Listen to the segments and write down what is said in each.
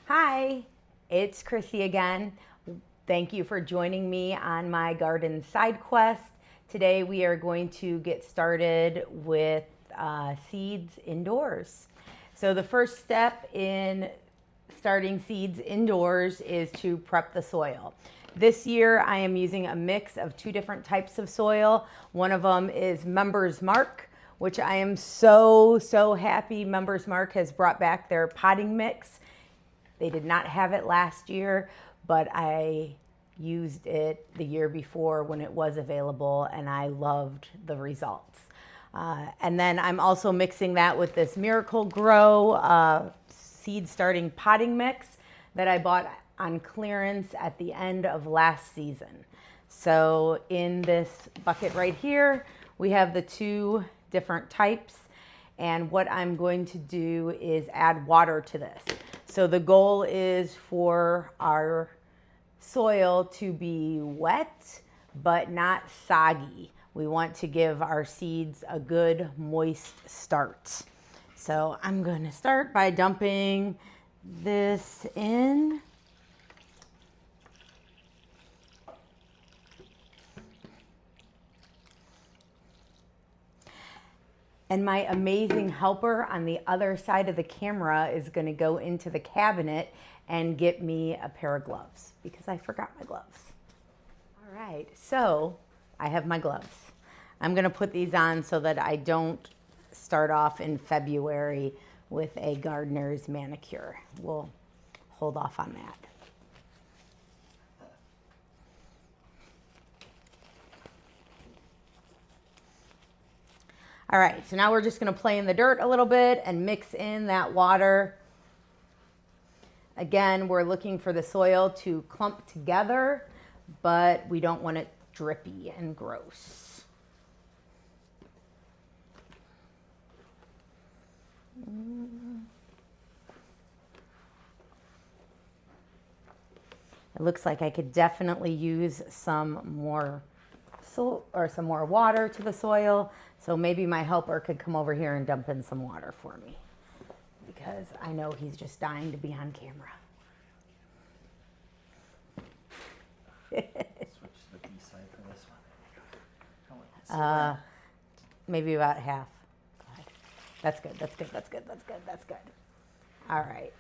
Hi, it's Chrissy again. Thank you for joining me on my garden side quest. Today we are going to get started with seeds indoors. So the first step in starting seeds indoors is to prep the soil. This year I am using a mix of two different types of soil. One of them is Members Mark, which I am so happy Members Mark has brought back their potting mix. They did not have it last year, but I used it the year before when it was available, and I loved the results. And then I'm also mixing that with this Miracle Grow seed starting potting mix that I bought on clearance at the end of last season. So in this bucket right here, we have the two different types, and what I'm going to do is add water to this. So the goal is for our soil to be wet, but not soggy. We want to give our seeds a good moist start. So I'm going to start by dumping this in. And my amazing helper on the other side of the camera is going to go into the cabinet and get me a pair of gloves because I forgot my gloves. All right, so I have my gloves. I'm going to put these on so that I don't start off in February with a gardener's manicure. We'll hold off on that. All right, so now we're just gonna play in the dirt a little bit and mix in that water. Again, we're looking for the soil to clump together, but we don't want it drippy and gross. It looks like I could definitely use some more water to the soil. So maybe my helper could come over here and dump in some water for me because I know he's just dying to be on camera. Switch to the B side for this one. Maybe about half. Go ahead. That's good. All right.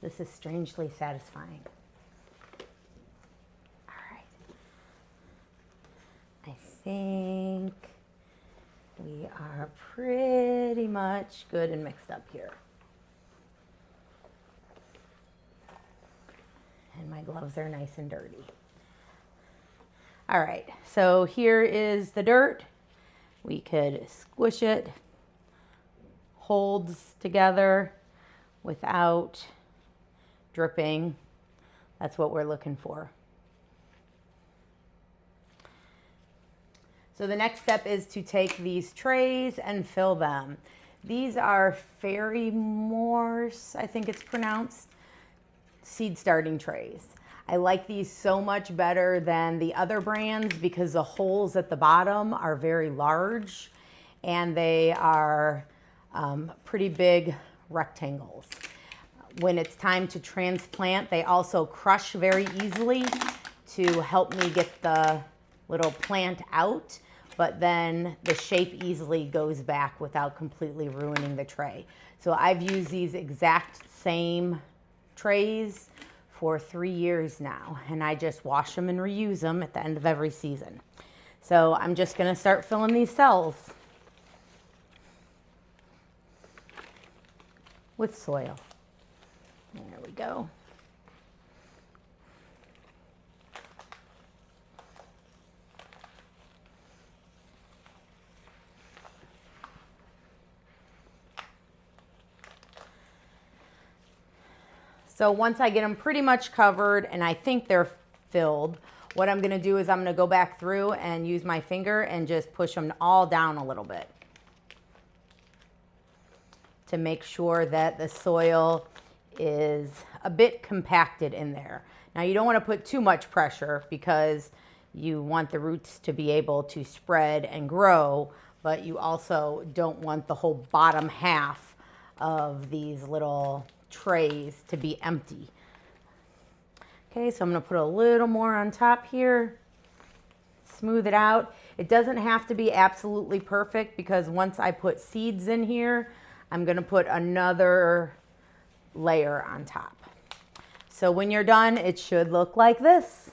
This is strangely satisfying. All right. I think we are pretty much good and mixed up here. And my gloves are nice and dirty. All right, so here is the dirt. We could squish it, holds together without dripping. That's what we're looking for. So the next step is to take these trays and fill them. These are Fairy Morse, I think it's pronounced, seed starting trays. I like these so much better than the other brands because the holes at the bottom are very large and they are pretty big rectangles. When it's time to transplant, they also crush very easily to help me get the little plant out, but then the shape easily goes back without completely ruining the tray. So I've used these exact same trays for 3 years now, and I just wash them and reuse them at the end of every season. So I'm just gonna start filling these cells with soil. There we go. So once I get them pretty much covered and I think they're filled, what I'm gonna do is I'm gonna go back through and use my finger and just push them all down a little bit to make sure that the soil is a bit compacted in there. Now you don't want to put too much pressure because you want the roots to be able to spread and grow, but you also don't want the whole bottom half of these little trays to be empty. Okay, so I'm going to put a little more on top here, smooth it out. It doesn't have to be absolutely perfect because once I put seeds in here, I'm going to put another layer on top. So when you're done, it should look like this.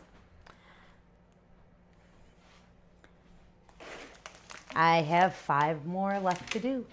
I have 5 more left to do.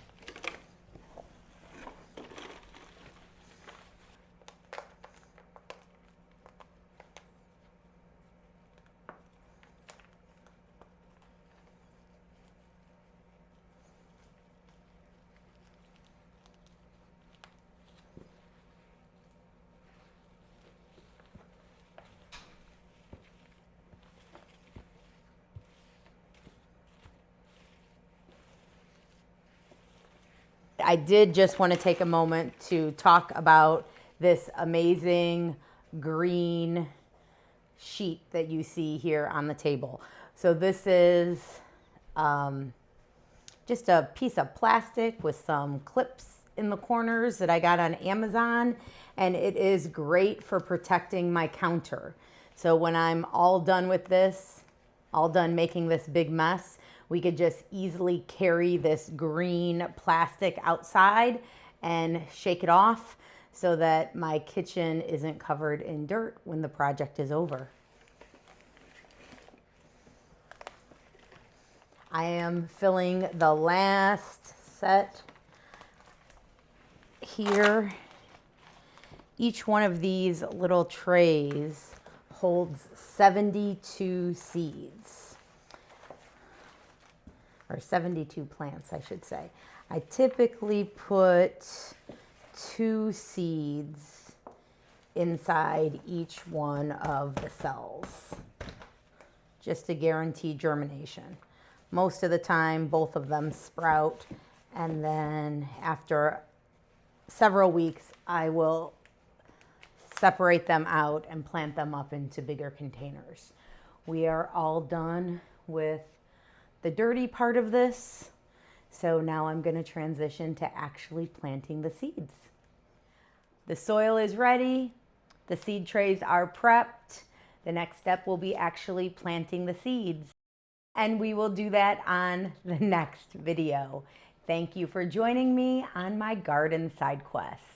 I did just want to take a moment to talk about this amazing green sheet that you see here on the table. So this is just a piece of plastic with some clips in the corners that I got on Amazon, and it is great for protecting my counter. So when I'm all done with this, all done making this big mess, we could just easily carry this green plastic outside and shake it off so that my kitchen isn't covered in dirt when the project is over. I am filling the last set here. Each one of these little trays holds 72 seeds. Or 72 plants, I should say. I typically put 2 seeds inside each one of the cells, just to guarantee germination. Most of the time, both of them sprout, and then after several weeks, I will separate them out and plant them up into bigger containers. We are all done with the dirty part of this. So now I'm going to transition to actually planting the seeds. The soil is ready. The seed trays are prepped. The next step will be actually planting the seeds. And we will do that on the next video. Thank you for joining me on my garden side quest.